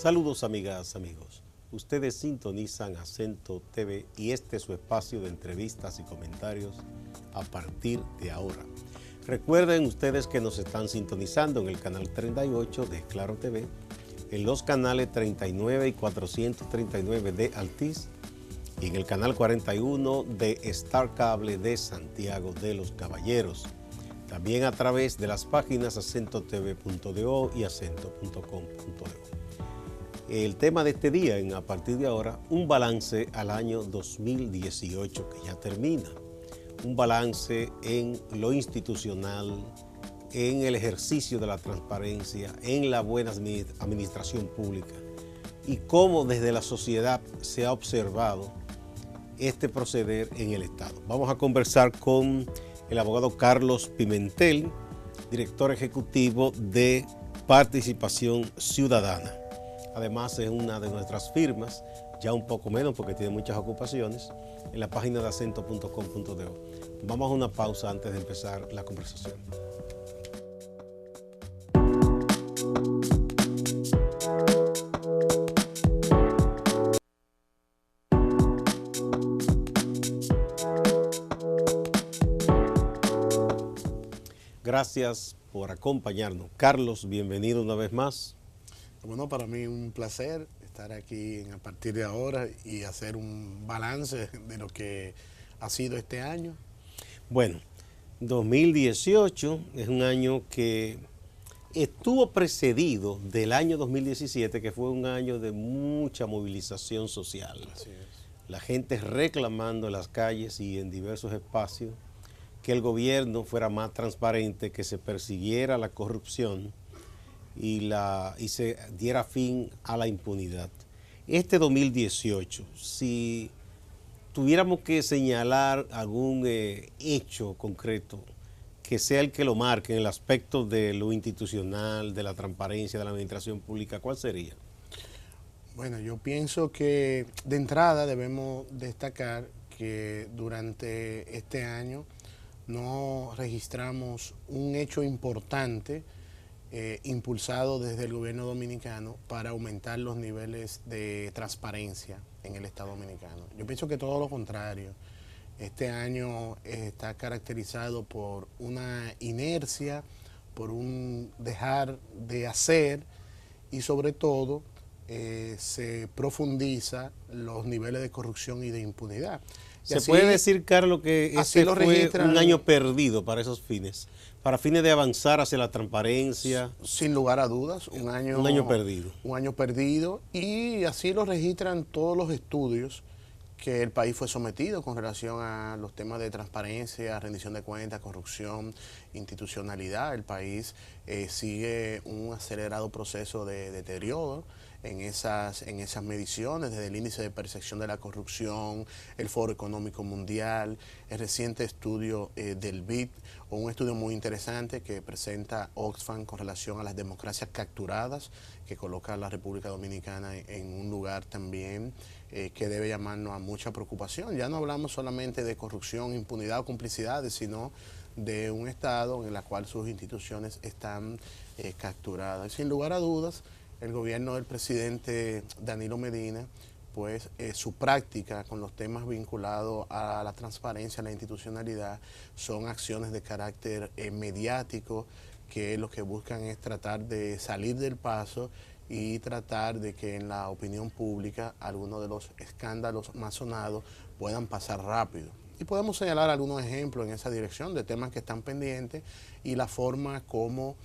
Saludos amigas, amigos. Ustedes sintonizan Acento TV y este es su espacio de entrevistas y comentarios a partir de ahora. Recuerden ustedes que nos están sintonizando en el canal 38 de Claro TV, en los canales 39 y 439 de Altiz y en el canal 41 de Star Cable de Santiago de los Caballeros. También a través de las páginas acentotv.do y acento.com.do. El tema de este día, a partir de ahora, un balance al año 2018 que ya termina. Un balance en lo institucional, en el ejercicio de la transparencia, en la buena administración pública y cómo desde la sociedad se ha observado este proceder en el Estado. Vamos a conversar con el abogado Carlos Pimentel, director ejecutivo de Participación Ciudadana. Además es una de nuestras firmas, ya un poco menos porque tiene muchas ocupaciones, en la página de acento.com.do. Vamos a una pausa antes de empezar la conversación. Gracias por acompañarnos. Carlos, bienvenido una vez más. Bueno, para mí un placer estar aquí a partir de ahora y hacer un balance de lo que ha sido este año. Bueno, 2018 es un año que estuvo precedido del año 2017, que fue un año de mucha movilización social. Así es. La gente reclamando en las calles y en diversos espacios que el gobierno fuera más transparente, que se persiguiera la corrupción y se diera fin a la impunidad. Este 2018, si tuviéramos que señalar algún hecho concreto que sea el que lo marque en el aspecto de lo institucional, de la transparencia, de la administración pública, ¿cuál sería? Bueno, yo pienso que de entrada debemos destacar que durante este año no registramos un hecho importante impulsado desde el gobierno dominicano para aumentar los niveles de transparencia en el Estado dominicano. Yo pienso que todo lo contrario. Este año está caracterizado por una inercia, por un dejar de hacer y sobre todo se profundiza los niveles de corrupción y de impunidad. ¿Se puede decir, Carlos, que este fue un año perdido para esos fines? Para fines de avanzar hacia la transparencia. Sin lugar a dudas, un año perdido. Un año perdido, y así lo registran todos los estudios que el país fue sometido con relación a los temas de transparencia, rendición de cuentas, corrupción, institucionalidad. El país sigue un acelerado proceso de deterioro en esas mediciones, desde el índice de percepción de la corrupción, el Foro Económico Mundial, el reciente estudio del BID, o un estudio muy interesante que presenta Oxfam con relación a las democracias capturadas, que coloca a la República Dominicana en un lugar también que debe llamarnos a mucha preocupación. Ya no hablamos solamente de corrupción, impunidad o complicidades, sino de un Estado en el cual sus instituciones están capturadas. Y sin lugar a dudas, el gobierno del presidente Danilo Medina, pues su práctica con los temas vinculados a la transparencia, a la institucionalidad, son acciones de carácter mediático, que lo que buscan es tratar de salir del paso y tratar de que en la opinión pública algunos de los escándalos más sonados puedan pasar rápido. Y podemos señalar algunos ejemplos en esa dirección de temas que están pendientes y la forma como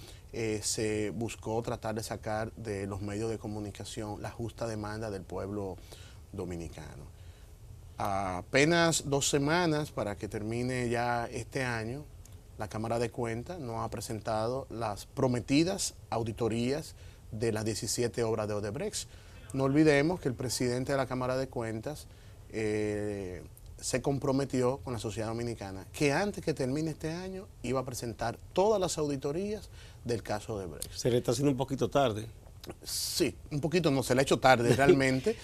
se buscó tratar de sacar de los medios de comunicación la justa demanda del pueblo dominicano. Apenas 2 semanas para que termine ya este año, la Cámara de Cuentas nos ha presentado las prometidas auditorías de las 17 obras de Odebrecht. No olvidemos que el presidente de la Cámara de Cuentas se comprometió con la sociedad dominicana que antes que termine este año iba a presentar todas las auditorías del caso Odebrecht. Se le está haciendo un poquito tarde. Sí, un poquito, no se le ha hecho tarde realmente,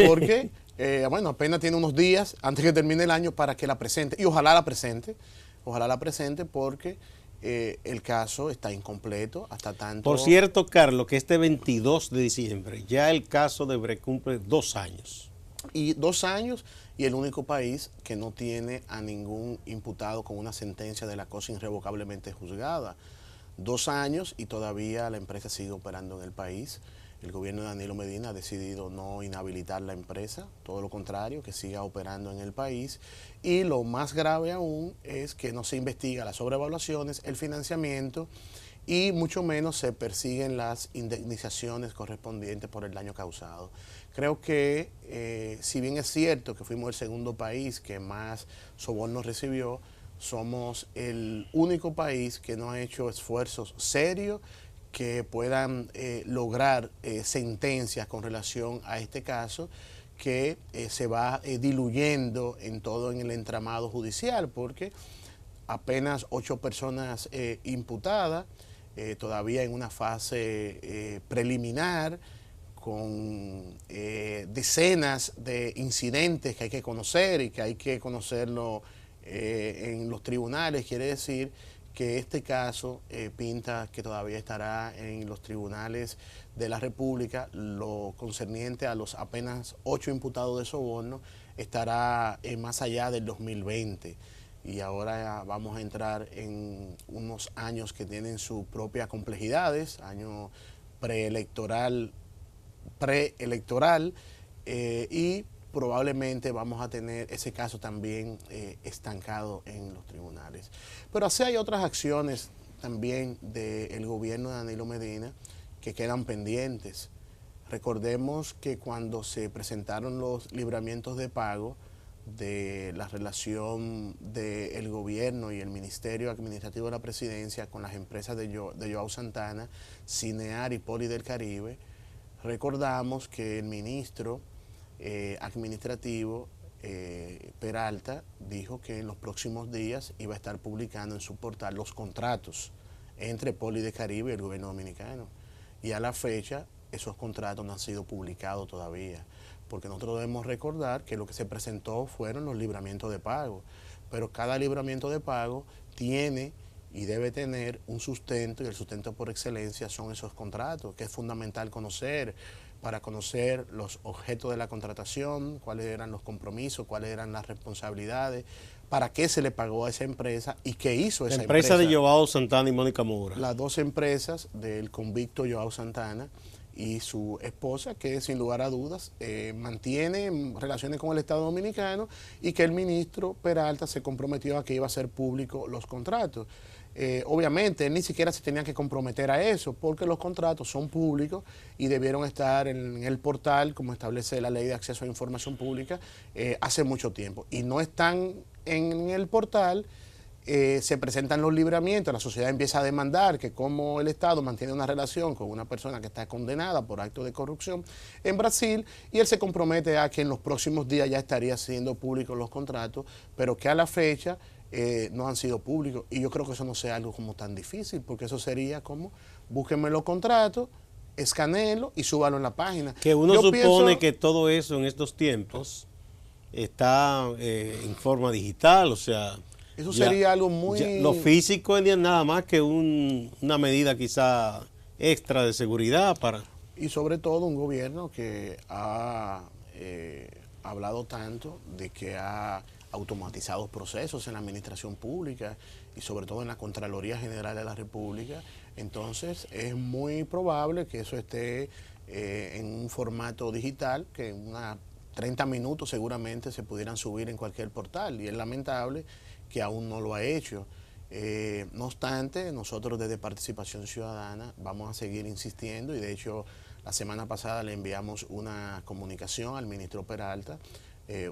porque bueno, apenas tiene unos días antes que termine el año para que la presente, y ojalá la presente porque el caso está incompleto hasta tanto... Por cierto, Carlos, que este 22 de diciembre ya el caso de Brecht cumple 2 años. Y 2 años, y el único país que no tiene a ningún imputado con una sentencia de la cosa irrevocablemente juzgada. 2 años y todavía la empresa sigue operando en el país. El gobierno de Danilo Medina ha decidido no inhabilitar la empresa, todo lo contrario, que siga operando en el país. Y lo más grave aún es que no se investiga las sobrevaluaciones, el financiamiento y mucho menos se persiguen las indemnizaciones correspondientes por el daño causado. Creo que si bien es cierto que fuimos el segundo país que más sobornos recibió, somos el único país que no ha hecho esfuerzos serios que puedan lograr sentencias con relación a este caso que se va diluyendo en todo en el entramado judicial, porque apenas 8 personas imputadas, todavía en una fase preliminar, con decenas de incidentes que hay que conocer y que hay que conocerlo en los tribunales. Quiere decir que este caso pinta que todavía estará en los tribunales de la República. Lo concerniente a los apenas 8 imputados de soborno estará más allá del 2020. Y ahora vamos a entrar en unos años que tienen sus propias complejidades, año preelectoral, y probablemente vamos a tener ese caso también estancado en los tribunales. Pero así hay otras acciones también del gobierno de Danilo Medina que quedan pendientes. Recordemos que cuando se presentaron los libramientos de pago de la relación del gobierno y el Ministerio Administrativo de la Presidencia con las empresas de Joao Santana, Cinear y Poli del Caribe, recordamos que el ministro administrativo Peralta dijo que en los próximos días iba a estar publicando en su portal los contratos entre Poli del Caribe y el gobierno dominicano. Y a la fecha esos contratos no han sido publicados todavía, porque nosotros debemos recordar que lo que se presentó fueron los libramientos de pago, pero cada libramiento de pago tiene y debe tener un sustento, y el sustento por excelencia son esos contratos, que es fundamental conocer, para conocer los objetos de la contratación, cuáles eran los compromisos, cuáles eran las responsabilidades, para qué se le pagó a esa empresa y qué hizo esa empresa. La empresa de Joao Santana y Mónica Moura. Las 2 empresas del convicto Joao Santana y su esposa, que sin lugar a dudas mantiene relaciones con el Estado Dominicano, y que el ministro Peralta se comprometió a que iba a hacer público los contratos. Obviamente él ni siquiera se tenía que comprometer a eso, porque los contratos son públicos y debieron estar en el portal, como establece la Ley de Acceso a Información Pública, hace mucho tiempo. Y no están en el portal. Se presentan los libramientos, la sociedad empieza a demandar que como el Estado mantiene una relación con una persona que está condenada por actos de corrupción en Brasil, y él se compromete a que en los próximos días ya estaría siendo públicos los contratos, pero que a la fecha no han sido públicos. Y yo creo que eso no sea algo como tan difícil, porque eso sería como, búsquenme los contratos, escanéenlo y súbalo en la página. Que uno supone que todo eso en estos tiempos está en forma digital, o sea... Eso sería algo muy... Lo físico es nada más que una medida quizá extra de seguridad para... Y sobre todo un gobierno que ha hablado tanto de que ha automatizado procesos en la administración pública y sobre todo en la Contraloría General de la República. Entonces es muy probable que eso esté en un formato digital, que en unos 30 minutos seguramente se pudieran subir en cualquier portal, y es lamentable que aún no lo ha hecho. No obstante, nosotros desde Participación Ciudadana vamos a seguir insistiendo, y de hecho la semana pasada le enviamos una comunicación al ministro Peralta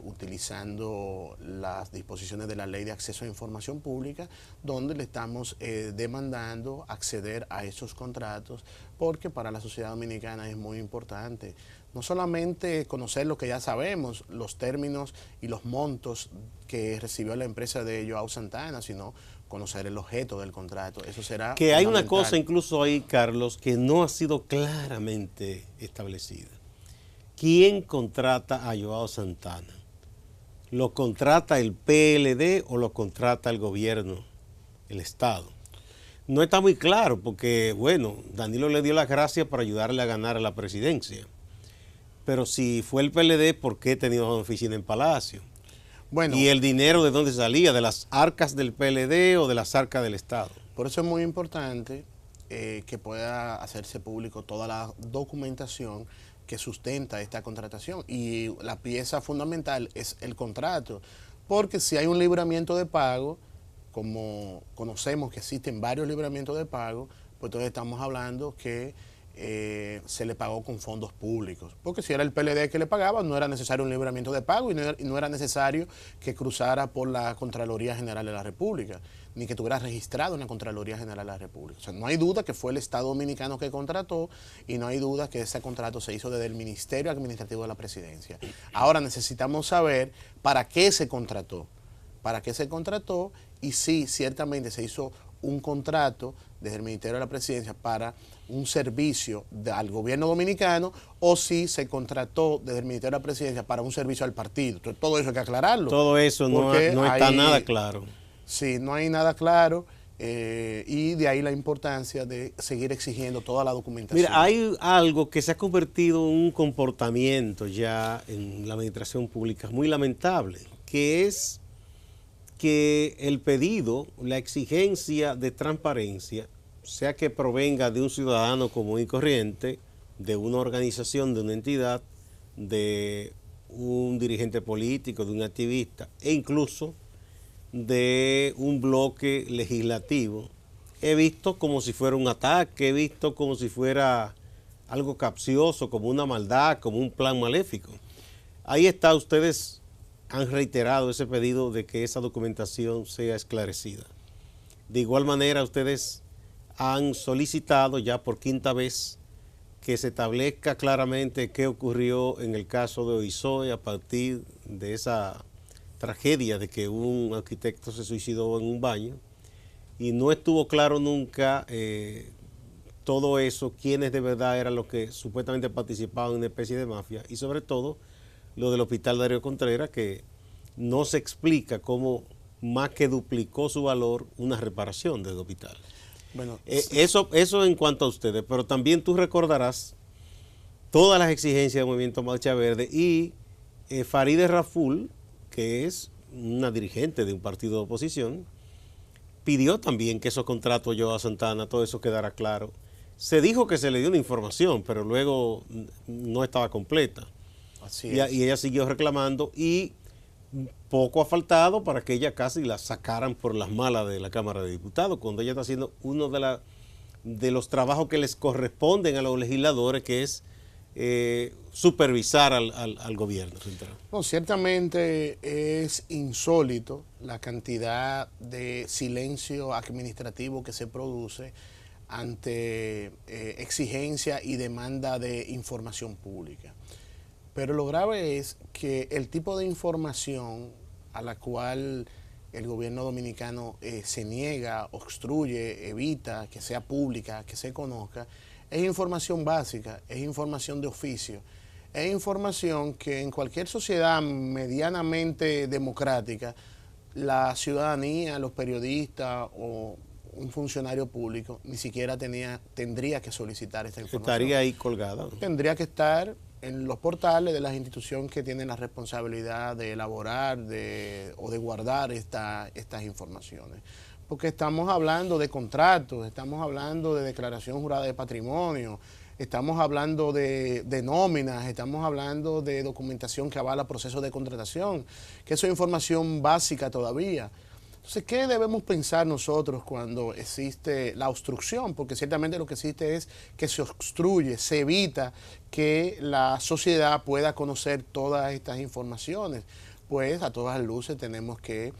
utilizando las disposiciones de la Ley de Acceso a Información Pública, donde le estamos demandando acceder a esos contratos, porque para la sociedad dominicana es muy importante no solamente conocer lo que ya sabemos, los términos y los montos que recibió la empresa de Joao Santana, sino conocer el objeto del contrato. Eso será que hay una cosa incluso ahí, Carlos, que no ha sido claramente establecida. ¿Quién contrata a Joao Santana? ¿Lo contrata el PLD o lo contrata el gobierno, el Estado? No está muy claro porque, bueno, Danilo le dio las gracias para ayudarle a ganar a la presidencia. Pero si fue el PLD, ¿por qué tenía una oficina en Palacio? ¿Y Bueno, el dinero de dónde salía? ¿De las arcas del PLD o de las arcas del Estado? por eso es muy importante que pueda hacerse público toda la documentación que sustenta esta contratación. Y la pieza fundamental es el contrato, porque si hay un libramiento de pago, como conocemos que existen varios libramientos de pago, pues entonces estamos hablando que se le pagó con fondos públicos. Porque si era el PLD que le pagaba, no era necesario un libramiento de pago y no era necesario que cruzara por la Contraloría General de la República, ni que tuviera registrado en la Contraloría General de la República. O sea, no hay duda que fue el Estado Dominicano que contrató y no hay duda que ese contrato se hizo desde el Ministerio Administrativo de la Presidencia. Ahora necesitamos saber para qué se contrató. Para qué se contrató y sí, ciertamente se hizo un contrato desde el Ministerio de la Presidencia para un servicio al gobierno dominicano o si se contrató desde el Ministerio de la Presidencia para un servicio al partido. Entonces, todo eso hay que aclararlo. Todo eso no está nada claro. Sí, no hay nada claro y de ahí la importancia de seguir exigiendo toda la documentación. Mira, hay algo que se ha convertido en un comportamiento ya en la administración pública muy lamentable, que es que el pedido, la exigencia de transparencia, sea que provenga de un ciudadano común y corriente, de una organización, de una entidad, de un dirigente político, de un activista e incluso de un bloque legislativo, he visto como si fuera un ataque, he visto como si fuera algo capcioso, como una maldad, como un plan maléfico. Ahí está, ustedes han reiterado ese pedido de que esa documentación sea esclarecida. De igual manera, ustedes han solicitado ya por quinta vez que se establezca claramente qué ocurrió en el caso de Oizoe a partir de esa tragedia de que un arquitecto se suicidó en un baño y no estuvo claro nunca todo eso, quiénes de verdad eran los que supuestamente participaban en una especie de mafia y sobre todo lo del hospital Darío Contreras, que no se explica cómo más que duplicó su valor una reparación del hospital. Bueno, eso en cuanto a ustedes, pero también tú recordarás todas las exigencias del Movimiento Marcha Verde y Farideh Raful, que es una dirigente de un partido de oposición, pidió también que esos contratos yo a Santana, todo eso quedara claro. Se dijo que se le dio una información, pero luego no estaba completa. así Y ella siguió reclamando y poco ha faltado para que ella casi la sacaran por las malas de la Cámara de Diputados, cuando ella está haciendo uno de los trabajos que les corresponden a los legisladores, que es supervisar al gobierno central. No, ciertamente es insólito la cantidad de silencio administrativo que se produce ante exigencia y demanda de información pública. Pero lo grave es que el tipo de información a la cual el gobierno dominicano se niega, obstruye, evita que sea pública, que se conozca, es información básica, es información de oficio, es información que en cualquier sociedad medianamente democrática, la ciudadanía, los periodistas o un funcionario público ni siquiera tendría que solicitar esta información. Estaría ahí colgada. Tendría que estar en los portales de las instituciones que tienen la responsabilidad de elaborar o de guardar estas informaciones. Porque estamos hablando de contratos, estamos hablando de declaración jurada de patrimonio, estamos hablando de nóminas, estamos hablando de documentación que avala procesos de contratación, que eso es información básica todavía. Entonces, ¿qué debemos pensar nosotros cuando existe la obstrucción? Porque ciertamente lo que existe es que se obstruye, se evita que la sociedad pueda conocer todas estas informaciones. Pues a todas luces tenemos que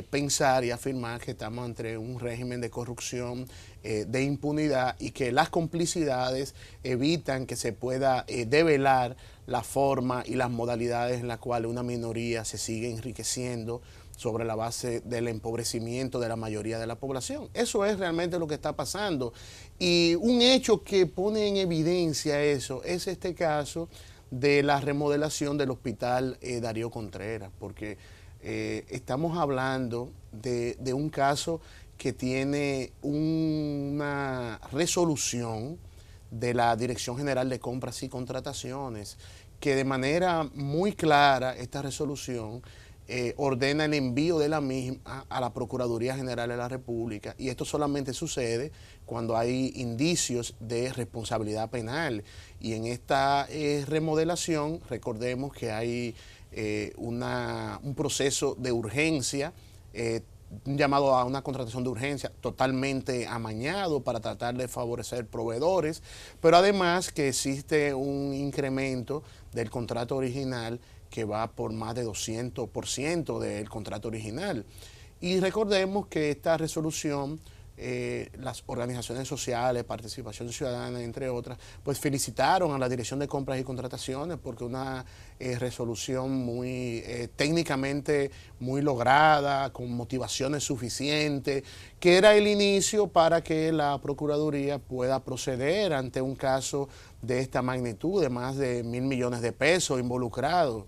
pensar y afirmar que estamos ante un régimen de corrupción, de impunidad y que las complicidades evitan que se pueda develar la forma y las modalidades en las cuales una minoría se sigue enriqueciendo sobre la base del empobrecimiento de la mayoría de la población. Eso es realmente lo que está pasando. Y un hecho que pone en evidencia eso es este caso de la remodelación del hospital Darío Contreras, porque estamos hablando de un caso que tiene una resolución de la Dirección General de Compras y Contrataciones, que de manera muy clara esta resolución ordena el envío de la misma a la Procuraduría General de la República, y esto solamente sucede cuando hay indicios de responsabilidad penal. Y en esta remodelación, recordemos que hay un proceso de urgencia, un llamado a una contratación de urgencia totalmente amañado para tratar de favorecer proveedores, pero además que existe un incremento del contrato original que va por más de 200% del contrato original. Y recordemos que esta resolución, las organizaciones sociales, Participación Ciudadana, entre otras, pues felicitaron a la Dirección de Compras y Contrataciones porque una resolución muy técnicamente muy lograda, con motivaciones suficientes, que era el inicio para que la Procuraduría pueda proceder ante un caso de esta magnitud, de más de 1.000 millones de pesos involucrados.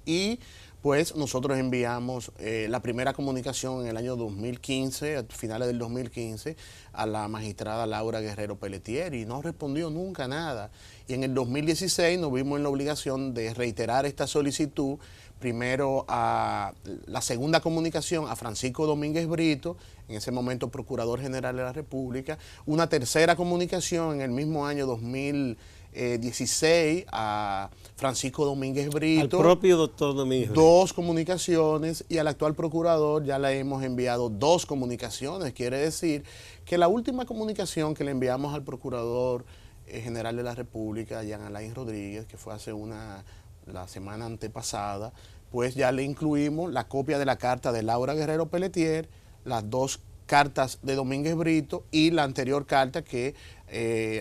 Y pues nosotros enviamos la primera comunicación en el año 2015, a finales del 2015, a la magistrada Laura Guerrero Pelletier, y no respondió nunca nada. Y en el 2016 nos vimos en la obligación de reiterar esta solicitud, primero a la segunda comunicación a Francisco Domínguez Brito, en ese momento Procurador General de la República, una tercera comunicación en el mismo año 2016 a Francisco Domínguez Brito. Al propio doctor Domínguez Brito. 2 comunicaciones, y al actual procurador ya le hemos enviado 2 comunicaciones. Quiere decir que la última comunicación que le enviamos al Procurador General de la República, Jean Alain Rodríguez, que fue hace la semana antepasada, pues ya le incluimos la copia de la carta de Laura Guerrero Pelletier, las 2 cartas de Domínguez Brito y la anterior carta que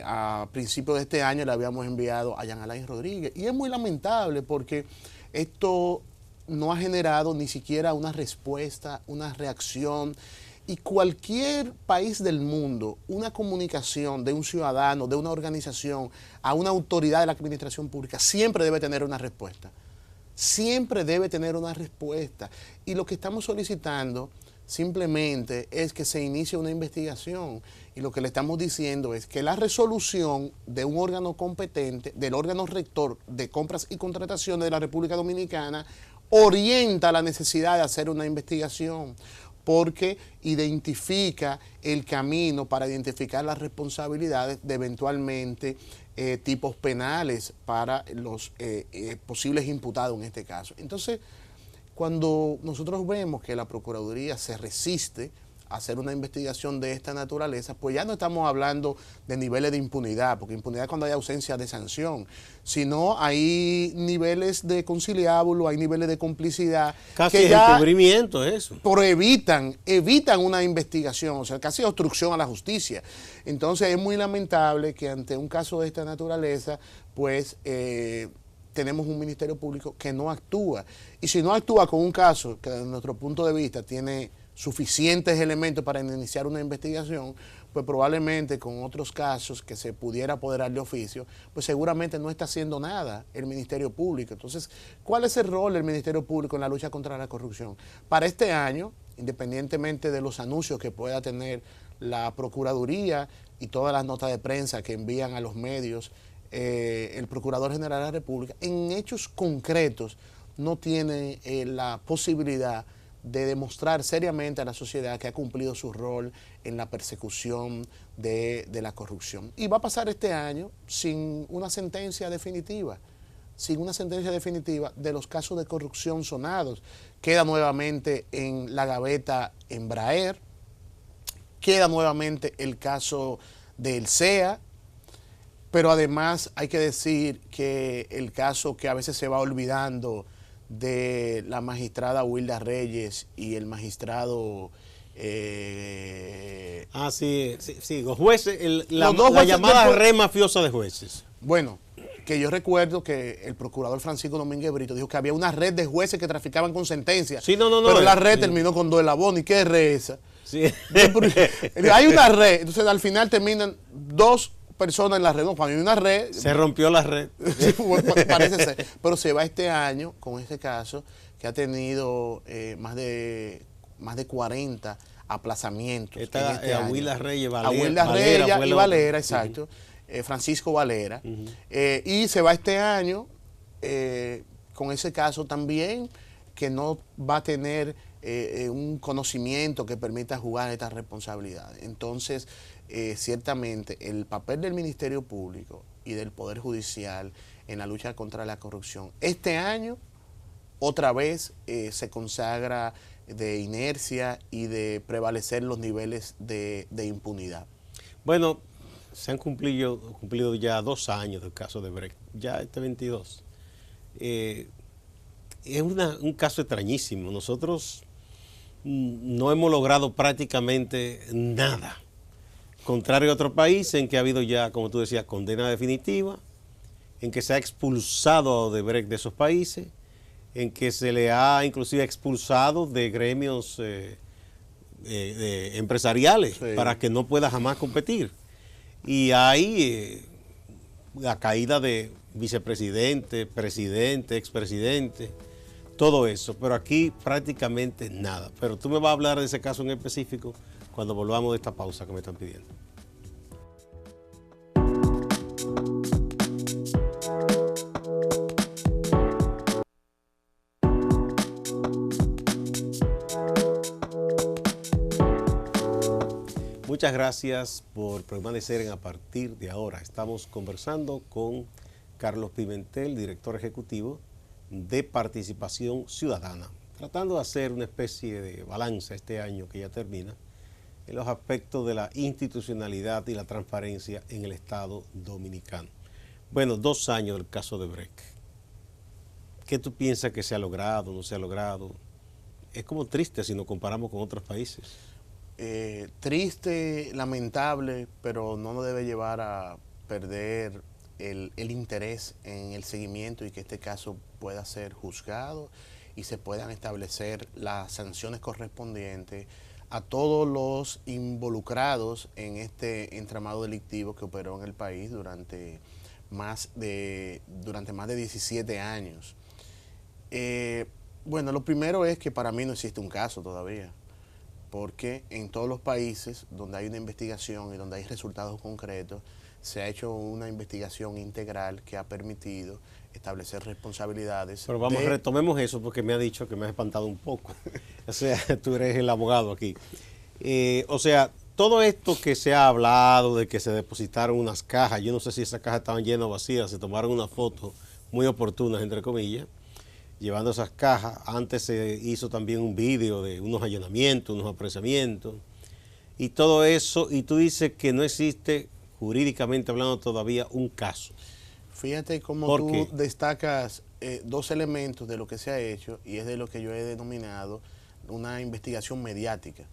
a principios de este año le habíamos enviado a Jean Alain Rodríguez. Y es muy lamentable porque esto no ha generado ni siquiera una respuesta, una reacción. Y cualquier país del mundo, una comunicación de un ciudadano, de una organización, a una autoridad de la administración pública, siempre debe tener una respuesta. Siempre debe tener una respuesta. Y lo que estamos solicitando simplemente es que se inicie una investigación, y lo que le estamos diciendo es que la resolución de un órgano competente, del órgano rector de compras y contrataciones de la República Dominicana, orienta la necesidad de hacer una investigación, porque identifica el camino para identificar las responsabilidades de eventualmente tipos penales para los posibles imputados en este caso. Entonces, cuando nosotros vemos que la Procuraduría se resiste a hacer una investigación de esta naturaleza, pues ya no estamos hablando de niveles de impunidad, porque impunidad es cuando hay ausencia de sanción, sino hay niveles de conciliábulo, hay niveles de complicidad. Casi que ya encubrimiento eso. Pero evitan una investigación, o sea, casi obstrucción a la justicia. Entonces es muy lamentable que ante un caso de esta naturaleza, pues tenemos un Ministerio Público que no actúa. Y si no actúa con un caso que desde nuestro punto de vista tiene suficientes elementos para iniciar una investigación, pues probablemente con otros casos que se pudiera apoderar de oficio, pues seguramente no está haciendo nada el Ministerio Público. Entonces, ¿cuál es el rol del Ministerio Público en la lucha contra la corrupción? Para este año, independientemente de los anuncios que pueda tener la Procuraduría y todas las notas de prensa que envían a los medios el Procurador General de la República, en hechos concretos no tiene la posibilidad de demostrar seriamente a la sociedad que ha cumplido su rol en la persecución de la corrupción. Y va a pasar este año sin una sentencia definitiva, de los casos de corrupción sonados. Queda nuevamente en la gaveta Embraer, queda nuevamente el caso del CEA, pero además hay que decir que el caso que a veces se va olvidando de la magistrada Wilda Reyes y el magistrado... los jueces, la llamada red mafiosa de jueces. Bueno, que yo recuerdo que el procurador Francisco Domínguez Brito dijo que había una red de jueces que traficaban con sentencias. Sí, no, pero la red terminó con 2 eslabones. ¿Y qué red es esa? Sí. Hay una red, entonces al final terminan 2 personas en la red. No, cuando hay una red... Se rompió la red. Parece ser. Pero se va este año con este caso que ha tenido más de 40 aplazamientos. Está en este año. Aguilar Reyes, Valera. Aguilar Reyes y Valera, exacto. Francisco Valera. Y se va este año con ese caso también, que no va a tener un conocimiento que permita jugar estas responsabilidades. Entonces, ciertamente, el papel del Ministerio Público y del Poder Judicial en la lucha contra la corrupción, este año, otra vez, se consagra de inercia y de prevalecer los niveles de impunidad. Bueno, se han cumplido ya 2 años del caso de Brecht, ya este 22. Es un caso extrañísimo. Nosotros no hemos logrado prácticamente nada. Contrario a otro país en que ha habido ya, como tú decías, condena definitiva, en que se ha expulsado a Odebrecht de esos países, en que se le ha inclusive expulsado de gremios empresariales, sí, para que no pueda jamás competir. Y hay la caída de vicepresidente, presidente, expresidente, todo eso, pero aquí prácticamente nada. Pero tú me vas a hablar de ese caso en específico cuando volvamos de esta pausa que me están pidiendo. Muchas gracias por permanecer en A Partir de Ahora. Estamos conversando con Carlos Pimentel, director ejecutivo de Participación Ciudadana, tratando de hacer una especie de balance este año que ya termina en los aspectos de la institucionalidad y la transparencia en el Estado Dominicano. Bueno, 2 años del caso de Brecht. ¿Qué tú piensas que se ha logrado, no se ha logrado? Es como triste si nos comparamos con otros países. Triste, lamentable, pero no nos debe llevar a perder el interés en el seguimiento y que este caso pueda ser juzgado y se puedan establecer las sanciones correspondientes a todos los involucrados en este entramado delictivo que operó en el país durante más de 17 años. Bueno, lo primero es que para mí no existe un caso todavía, porque en todos los países donde hay una investigación y donde hay resultados concretos, se ha hecho una investigación integral que ha permitido establecer responsabilidades. Pero vamos, retomemos eso porque me ha dicho que me ha espantado un poco. O sea, tú eres el abogado aquí. O sea, todo esto que se ha hablado de que se depositaron unas cajas, yo no sé si esas cajas estaban llenas o vacías, se tomaron unas fotos muy oportunas, entre comillas, llevando esas cajas. Antes se hizo también un vídeo de unos allanamientos, unos apresamientos y todo eso, y tú dices que no existe jurídicamente hablando todavía un caso. Fíjate cómo tú destacas 2 elementos de lo que se ha hecho, y es de lo que yo he denominado una investigación mediática.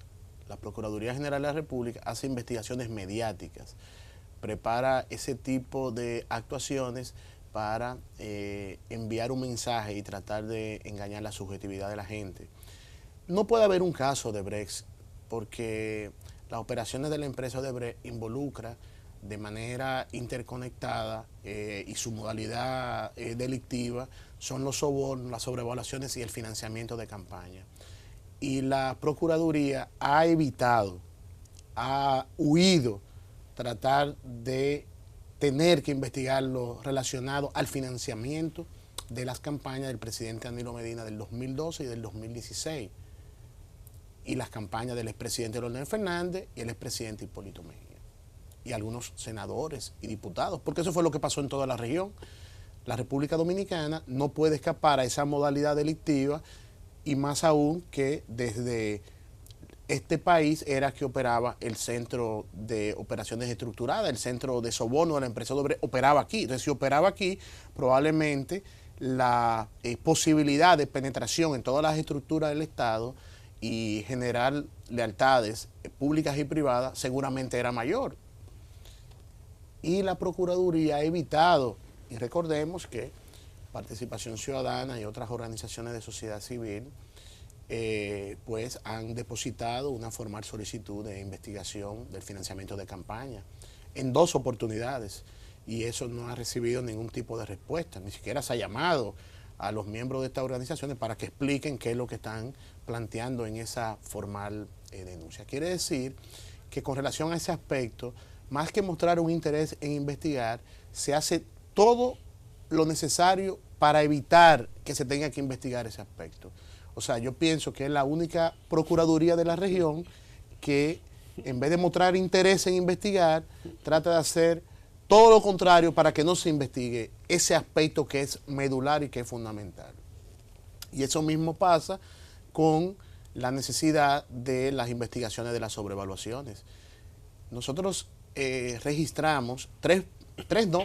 La Procuraduría General de la República hace investigaciones mediáticas, prepara ese tipo de actuaciones para enviar un mensaje y tratar de engañar la subjetividad de la gente. No puede haber un caso de Brecht porque las operaciones de la empresa de Brecht involucra de manera interconectada y su modalidad delictiva son los sobornos, las sobrevaluaciones y el financiamiento de campaña. Y la Procuraduría ha evitado, ha huido tratar de tener que investigar lo relacionado al financiamiento de las campañas del presidente Danilo Medina del 2012 y del 2016 y las campañas del expresidente Leonel Fernández y el expresidente Hipólito Mejía y algunos senadores y diputados, porque eso fue lo que pasó en toda la región. La República Dominicana no puede escapar a esa modalidad delictiva, y más aún que desde este país era que operaba el Centro de Operaciones Estructuradas, el Centro de Soborno de la empresa Odebrecht operaba aquí. Entonces, si operaba aquí, probablemente la posibilidad de penetración en todas las estructuras del Estado y generar lealtades públicas y privadas seguramente era mayor. Y la Procuraduría ha evitado, y recordemos que Participación Ciudadana y otras organizaciones de sociedad civil pues han depositado una formal solicitud de investigación del financiamiento de campaña en 2 oportunidades, y eso no ha recibido ningún tipo de respuesta, ni siquiera se ha llamado a los miembros de estas organizaciones para que expliquen qué es lo que están planteando en esa formal denuncia. Quiere decir que con relación a ese aspecto, más que mostrar un interés en investigar, se hace todo lo necesario para evitar que se tenga que investigar ese aspecto. O sea, yo pienso que es la única procuraduría de la región que, en vez de mostrar interés en investigar, trata de hacer todo lo contrario para que no se investigue ese aspecto que es medular y que es fundamental. Y eso mismo pasa con la necesidad de las investigaciones de las sobrevaluaciones. Nosotros registramos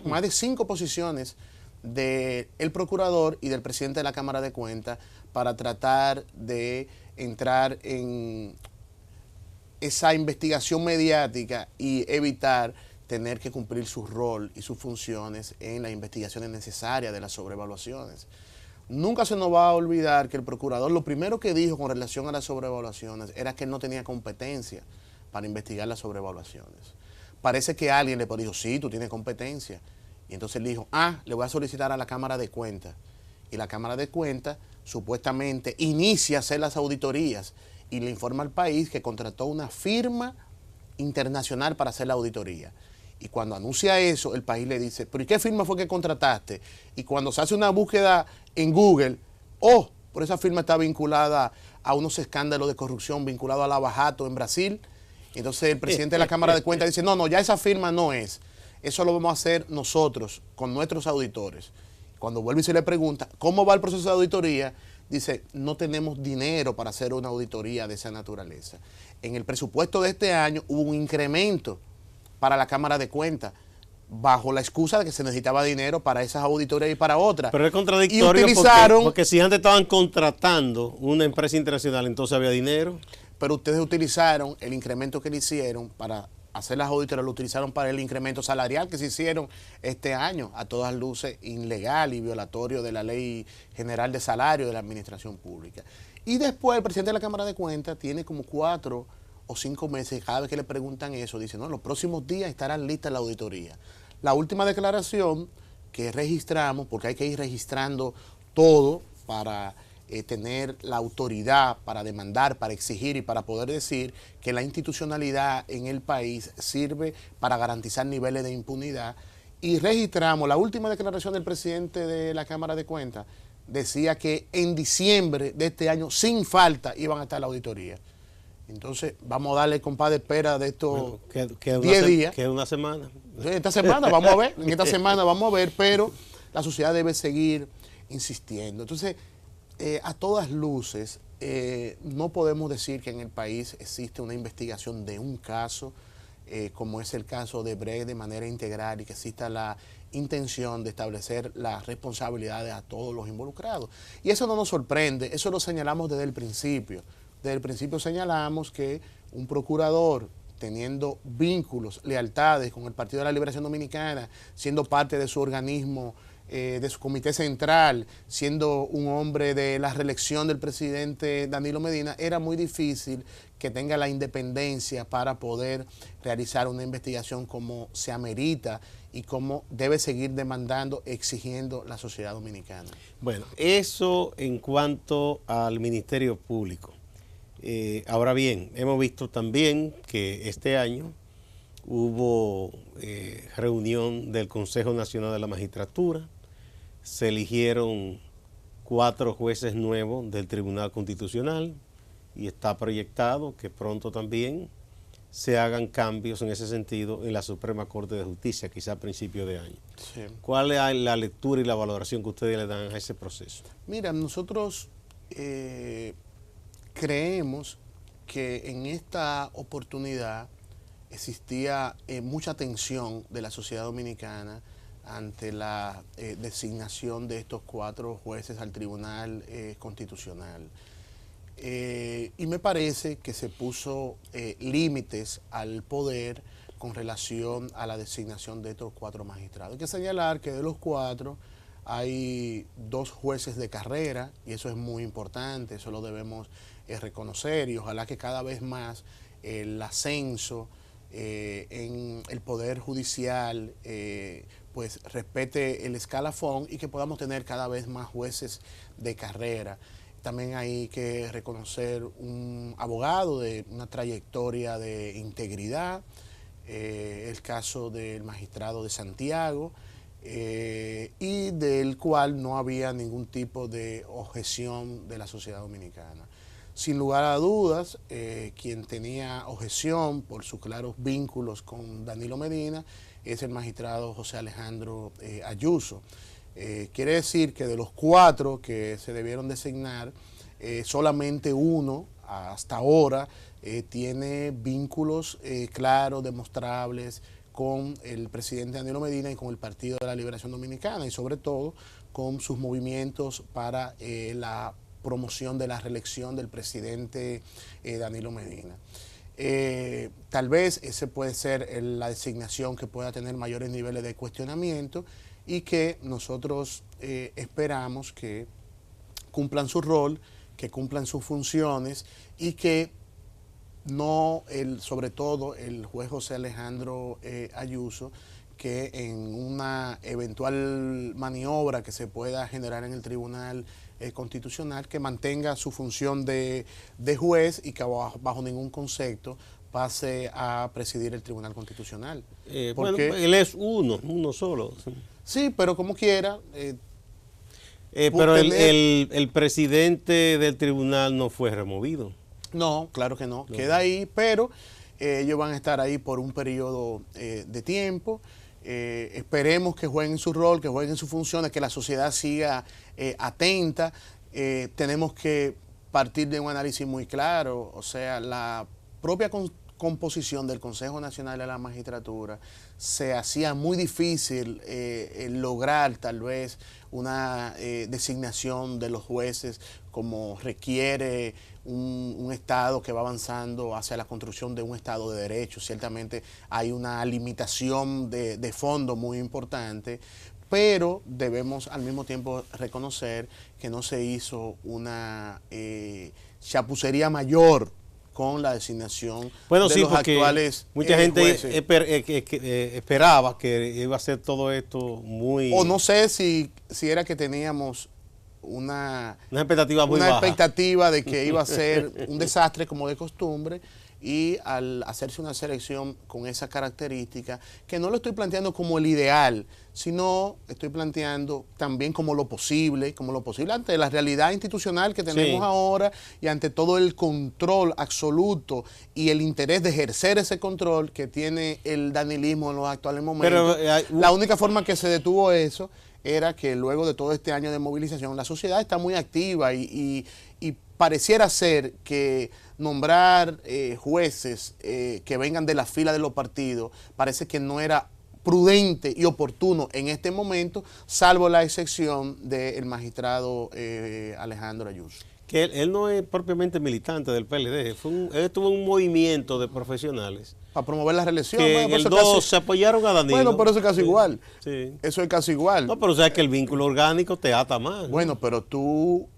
más de 5 posiciones del procurador y del presidente de la Cámara de Cuentas para tratar de entrar en esa investigación mediática y evitar tener que cumplir su rol y sus funciones en las investigaciones necesarias de las sobrevaluaciones. Nunca se nos va a olvidar que el procurador lo primero que dijo con relación a las sobrevaluaciones era que él no tenía competencia para investigar las sobrevaluaciones. Parece que alguien le dijo, sí, tú tienes competencia. Y entonces él dijo, le voy a solicitar a la Cámara de Cuentas. Y la Cámara de Cuentas supuestamente inicia a hacer las auditorías y le informa al país que contrató una firma internacional para hacer la auditoría. Y cuando anuncia eso, el país le dice, ¿pero y qué firma fue que contrataste? Y cuando se hace una búsqueda en Google, por esa firma está vinculada a unos escándalos de corrupción, vinculado a Lava Jato en Brasil. Entonces el presidente de la Cámara de Cuentas dice, no, ya esa firma no es. Eso lo vamos a hacer nosotros, con nuestros auditores. Cuando vuelve y se le pregunta, ¿cómo va el proceso de auditoría? Dice, no tenemos dinero para hacer una auditoría de esa naturaleza. En el presupuesto de este año hubo un incremento para la Cámara de Cuentas, bajo la excusa de que se necesitaba dinero para esas auditorías y para otras. Pero es contradictorio porque si antes estaban contratando una empresa internacional, entonces había dinero. Pero ustedes utilizaron el incremento que le hicieron para hacer las auditorías, lo utilizaron para el incremento salarial que se hicieron este año, a todas luces ilegal y violatorio de la Ley General de Salario de la Administración Pública. Y después el presidente de la Cámara de Cuentas tiene como 4 o 5 meses, cada vez que le preguntan eso, dice, no, los próximos días estarán listas la auditoría. La última declaración que registramos, porque hay que ir registrando todo para tener la autoridad para demandar, para exigir y para poder decir que la institucionalidad en el país sirve para garantizar niveles de impunidad. Y registramos la última declaración del presidente de la Cámara de Cuentas, decía que en diciembre de este año, sin falta, iban a estar la auditoría. Entonces, vamos a darle compás de espera de estos 10 días. Queda una semana. Esta semana, vamos a ver, en esta semana vamos a ver, pero la sociedad debe seguir insistiendo. Entonces, a todas luces, no podemos decir que en el país existe una investigación de un caso, como es el caso de Brecht, de manera integral y que exista la intención de establecer las responsabilidades a todos los involucrados. Y eso no nos sorprende, eso lo señalamos desde el principio. Desde el principio señalamos que un procurador teniendo vínculos, lealtades con el Partido de la Liberación Dominicana, siendo parte de su organismo, de su comité central, siendo un hombre de la reelección del presidente Danilo Medina, era muy difícil que tenga la independencia para poder realizar una investigación como se amerita y como debe seguir demandando, exigiendo la sociedad dominicana. Bueno, eso en cuanto al Ministerio Público. Ahora bien, hemos visto también que este año hubo reunión del Consejo Nacional de la Magistratura, se eligieron 4 jueces nuevos del Tribunal Constitucional y está proyectado que pronto también se hagan cambios en ese sentido en la Suprema Corte de Justicia, quizá a principios de año. Sí. ¿Cuál es la lectura y la valoración que ustedes le dan a ese proceso? Mira, nosotros creemos que en esta oportunidad existía mucha tensión de la sociedad dominicana ante la designación de estos 4 jueces al Tribunal Constitucional. Y me parece que se puso límites al poder con relación a la designación de estos 4 magistrados. Hay que señalar que de los 4 hay 2 jueces de carrera y eso es muy importante, eso lo debemos reconocer y ojalá que cada vez más el ascenso en el Poder Judicial pues respete el escalafón y que podamos tener cada vez más jueces de carrera. También hay que reconocer un abogado de una trayectoria de integridad, el caso del magistrado de Santiago, y del cual no había ningún tipo de objeción de la sociedad dominicana. Sin lugar a dudas, quien tenía objeción por sus claros vínculos con Danilo Medina es el magistrado José Alejandro Ayuso. Quiere decir que de los 4 que se debieron designar, solamente uno hasta ahora tiene vínculos claros, demostrables con el presidente Danilo Medina y con el Partido de la Liberación Dominicana, y sobre todo con sus movimientos para la promoción de la reelección del presidente Danilo Medina. Tal vez ese puede ser la designación que pueda tener mayores niveles de cuestionamiento, y que nosotros esperamos que cumplan su rol, que cumplan sus funciones, y que no, sobre todo el juez José Alejandro Ayuso, que en una eventual maniobra que se pueda generar en el Tribunal Constitucional, que mantenga su función de juez y que bajo ningún concepto pase a presidir el Tribunal Constitucional. Bueno, él es uno solo. Sí, pero como quiera. Pero el presidente del tribunal no fue removido. No, claro que no. Queda ahí, pero ellos van a estar ahí por un periodo de tiempo. Esperemos que jueguen su rol, que jueguen sus funciones, que la sociedad siga atenta. Tenemos que partir de un análisis muy claro, o sea, la propia composición del Consejo Nacional de la Magistratura se hacía muy difícil lograr tal vez una designación de los jueces como requiere un Estado que va avanzando hacia la construcción de un Estado de Derecho. Ciertamente hay una limitación de fondo muy importante, pero debemos al mismo tiempo reconocer que no se hizo una chapucería mayor con la designación de los actuales mucha gente jueces. Esperaba que iba a ser todo esto muy... O no sé si era que teníamos una expectativa muy baja. Expectativa de que iba a ser un desastre como de costumbre, y al hacerse una selección con esa característica, que no lo estoy planteando como el ideal, sino estoy planteando también como lo posible ante la realidad institucional que tenemos ahora, y ante todo el control absoluto y el interés de ejercer ese control que tiene el danilismo en los actuales momentos. Pero, la única forma que se detuvo eso era que luego de todo este año de movilización, la sociedad está muy activa, y pareciera ser que nombrar jueces que vengan de la fila de los partidos parece que no era prudente y oportuno en este momento, salvo la excepción del magistrado Alejandro Ayuso. Que él no es propiamente militante del PLD, él estuvo en un movimiento de profesionales para promover la reelección. Que bueno, en el 2 se apoyaron a Danilo. Bueno, pero eso es casi igual. Sí. Eso es casi igual. No, pero o sea que el vínculo orgánico te ata más. Bueno, pero tú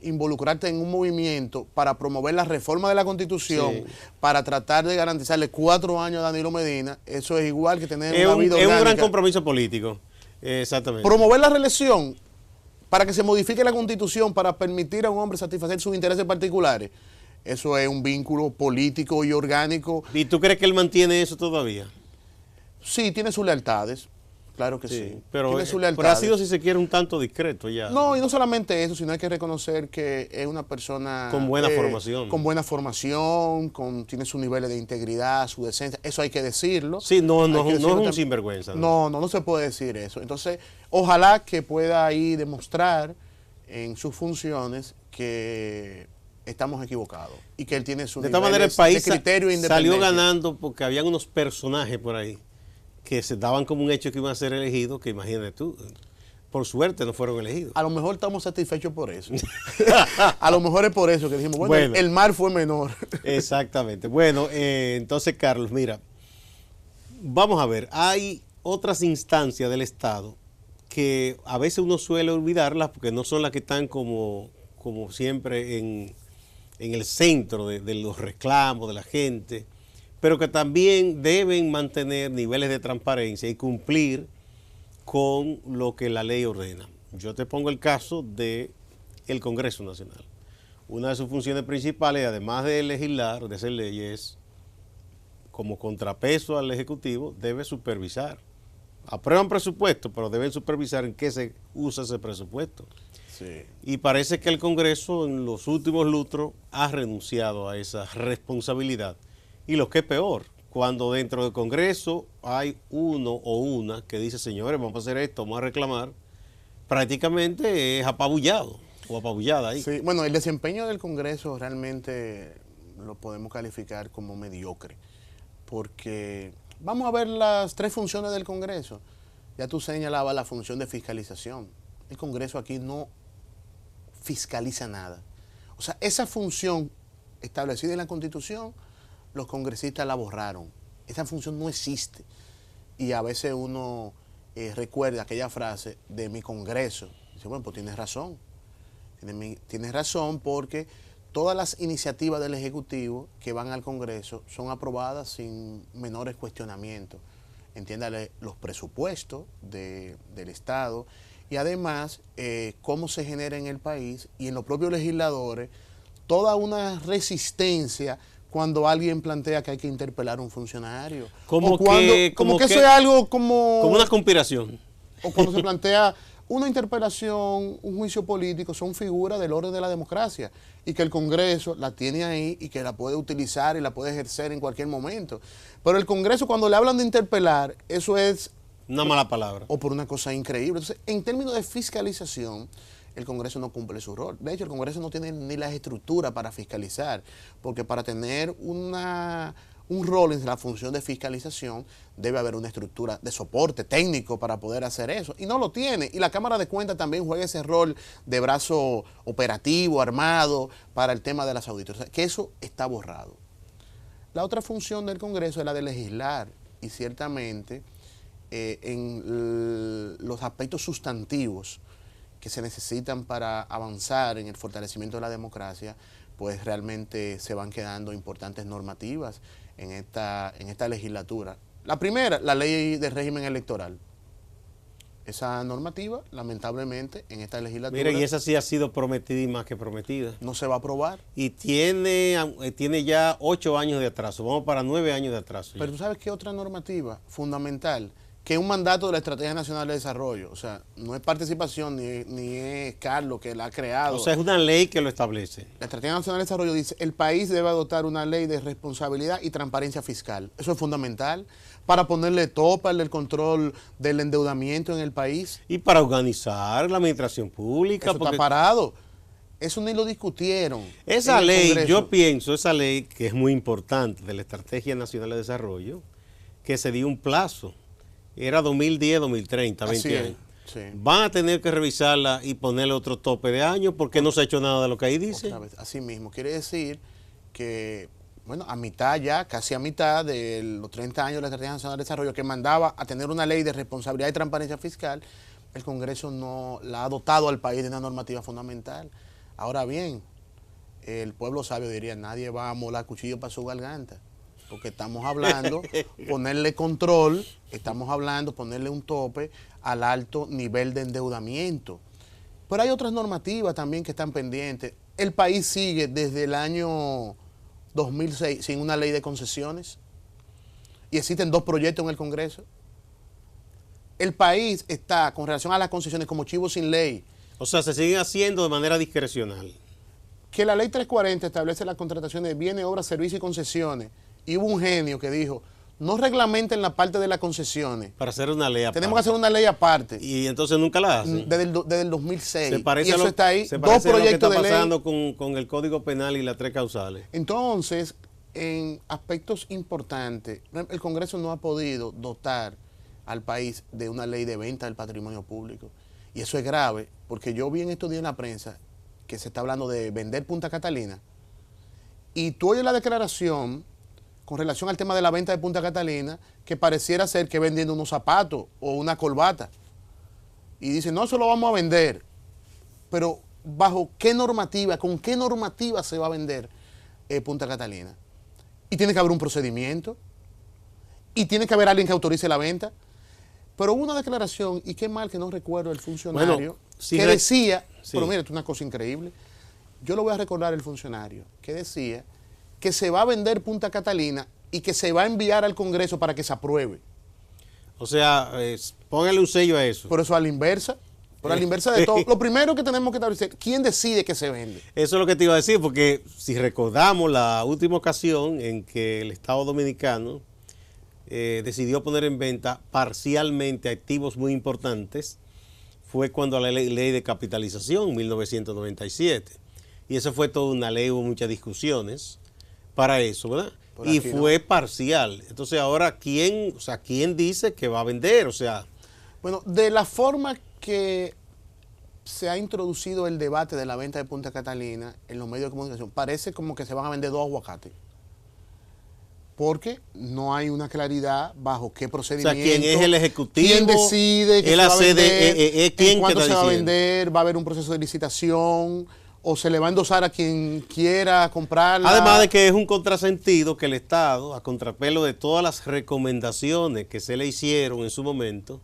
involucrarte en un movimiento para promover la reforma de la Constitución, para tratar de garantizarle 4 años a Danilo Medina, eso es igual que tener una vida orgánica. Es un gran compromiso político. Exactamente. Promover la reelección para que se modifique la Constitución para permitir a un hombre satisfacer sus intereses particulares. Eso es un vínculo político y orgánico. ¿Y tú crees que él mantiene eso todavía? Sí, tiene sus lealtades. Claro que sí. Pero, tiene sus lealtades. Pero ha sido, si se quiere, un tanto discreto ya. No, y no solamente eso, sino hay que reconocer que es una persona con buena formación. Con buena formación, tiene sus niveles de integridad, su decencia. Eso hay que decirlo. Sí, no es un sinvergüenza. No se puede decir eso. Entonces, ojalá que pueda ahí demostrar en sus funciones que estamos equivocados y que él tiene su nivel de criterio e independencia. Salió ganando porque habían unos personajes por ahí que se daban como un hecho que iban a ser elegidos, que imagínate tú, por suerte no fueron elegidos. A lo mejor estamos satisfechos por eso. A lo mejor es por eso que dijimos, bueno, el mar fue menor. Exactamente. Bueno, entonces, Carlos, mira, vamos a ver, hay otras instancias del Estado que a veces uno suele olvidarlas porque no son las que están como siempre en el centro de los reclamos de la gente, pero que también deben mantener niveles de transparencia y cumplir con lo que la ley ordena. Yo te pongo el caso del Congreso Nacional. una de sus funciones principales, además de legislar, de hacer leyes, como contrapeso al Ejecutivo, debe supervisar. Aprueban presupuesto, pero deben supervisar en qué se usa ese presupuesto. Sí. Y parece que el Congreso en los últimos lustros ha renunciado a esa responsabilidad. Y lo que es peor, cuando dentro del Congreso hay uno o una que dice, señores, vamos a hacer esto, vamos a reclamar, prácticamente es apabullado o apabullada ahí. Sí, bueno, el desempeño del Congreso realmente lo podemos calificar como mediocre, porque vamos a ver las tres funciones del Congreso. Ya tú señalabas la función de fiscalización. El Congreso aquí no fiscaliza nada. O sea, esa función establecida en la Constitución, los congresistas la borraron. Esa función no existe. Y a veces uno recuerda aquella frase de mi Congreso. Dice, bueno, pues tienes razón. Tienes razón porque todas las iniciativas del Ejecutivo que van al Congreso son aprobadas sin menores cuestionamientos. Entiéndale los presupuestos del Estado y además cómo se genera en el país y en los propios legisladores toda una resistencia cuando alguien plantea que hay que interpelar a un funcionario. Como que eso es algo como una conspiración. O cuando se plantea una interpelación, un juicio político, son figuras del orden de la democracia y que el Congreso la tiene ahí y que la puede utilizar y la puede ejercer en cualquier momento. Pero el Congreso, cuando le hablan de interpelar, eso es una mala palabra. O por una cosa increíble. Entonces, en términos de fiscalización, el Congreso no cumple su rol. De hecho, el Congreso no tiene ni la estructura para fiscalizar, porque para tener un rol en la función de fiscalización debe haber una estructura de soporte técnico para poder hacer eso, y no lo tiene. Y la Cámara de Cuentas también juega ese rol de brazo operativo, armado, para el tema de las auditorías, o sea, que eso está borrado. La otra función del Congreso es la de legislar, y ciertamente en los aspectos sustantivos que se necesitan para avanzar en el fortalecimiento de la democracia, pues realmente se van quedando importantes normativas en esta legislatura. La primera, la ley de régimen electoral. Esa normativa, lamentablemente, en esta legislatura... Mira, y esa sí ha sido prometida y más que prometida. No se va a aprobar. Y tiene ya 8 años de atraso, vamos para 9 años de atraso. Pero tú sabes qué otra normativa fundamental, que es un mandato de la Estrategia Nacional de Desarrollo. O sea, no es participación ni es Carlos que la ha creado. O sea, es una ley que lo establece. La Estrategia Nacional de Desarrollo dice, el país debe adoptar una ley de responsabilidad y transparencia fiscal. Eso es fundamental para ponerle tope al control del endeudamiento en el país. Y para organizar la administración pública. Eso está parado. Eso ni lo discutieron. Esa ley, yo pienso, esa ley que es muy importante de la Estrategia Nacional de Desarrollo, que se dio un plazo. Era 2010, 2030, 20 años. Sí. Van a tener que revisarla y ponerle otro tope de años porque no se ha hecho nada de lo que ahí dice. Otra vez, así mismo. Quiere decir que, bueno, a mitad ya, casi a mitad de los 30 años de la Estrategia Nacional de Desarrollo, que mandaba a tener una ley de responsabilidad y transparencia fiscal, el Congreso no la ha dotado al país de una normativa fundamental. Ahora bien, el pueblo sabio diría, nadie va a molar cuchillo para su garganta. Porque estamos hablando, ponerle control, estamos hablando, ponerle un tope al alto nivel de endeudamiento. Pero hay otras normativas también que están pendientes. El país sigue desde el año 2006 sin una ley de concesiones y existen 2 proyectos en el Congreso. El país está, con relación a las concesiones, como chivo sin ley. O sea, se siguen haciendo de manera discrecional. Que la ley 340 establece la contratación de bienes, obras, servicios y concesiones. Y hubo un genio que dijo, no reglamenten la parte de las concesiones. Para hacer una ley aparte. Tenemos que hacer una ley aparte. Y entonces nunca la hacen. Desde el 2006. Se parece y eso está ahí. Se 2 parece proyectos a lo que está de ley. pasando con el Código Penal y las 3 causales. Entonces, en aspectos importantes, el Congreso no ha podido dotar al país de una ley de venta del patrimonio público. Y eso es grave, porque yo vi en estos días en la prensa que se está hablando de vender Punta Catalina. Y tú oyes la declaración con relación al tema de la venta de Punta Catalina, que pareciera ser que vendiendo unos zapatos o una corbata. Y dicen, no, eso lo vamos a vender. Pero, ¿bajo qué normativa, con qué normativa se va a vender Punta Catalina? Y tiene que haber un procedimiento. Y tiene que haber alguien que autorice la venta. Pero hubo una declaración, y qué mal que no recuerdo el funcionario, que decía, pero mira, esto es una cosa increíble, yo le voy a recordar al funcionario que decía que se va a vender Punta Catalina y que se va a enviar al Congreso para que se apruebe. O sea, póngale un sello a eso. Por eso a la inversa. Por a la inversa de todo. Lo primero que tenemos que establecer, ¿quién decide que se vende? Eso es lo que te iba a decir, porque si recordamos la última ocasión en que el Estado Dominicano decidió poner en venta parcialmente activos muy importantes, fue cuando la ley de capitalización, 1997. Y eso fue toda una ley, hubo muchas discusiones para eso, ¿verdad? Y fue parcial. Entonces ahora, ¿quién dice que va a vender? O sea... Bueno, de la forma que se ha introducido el debate de la venta de Punta Catalina en los medios de comunicación, parece como que se van a vender 2 aguacates. Porque no hay una claridad bajo qué procedimiento. O sea, ¿quién es el ejecutivo? ¿Quién decide que se va a vender? ¿Quién ¿Cuándo se va a vender? ¿Va a haber un proceso de licitación? ¿O se le va a endosar a quien quiera comprarla? Además de que es un contrasentido que el Estado, a contrapelo de todas las recomendaciones que se le hicieron en su momento,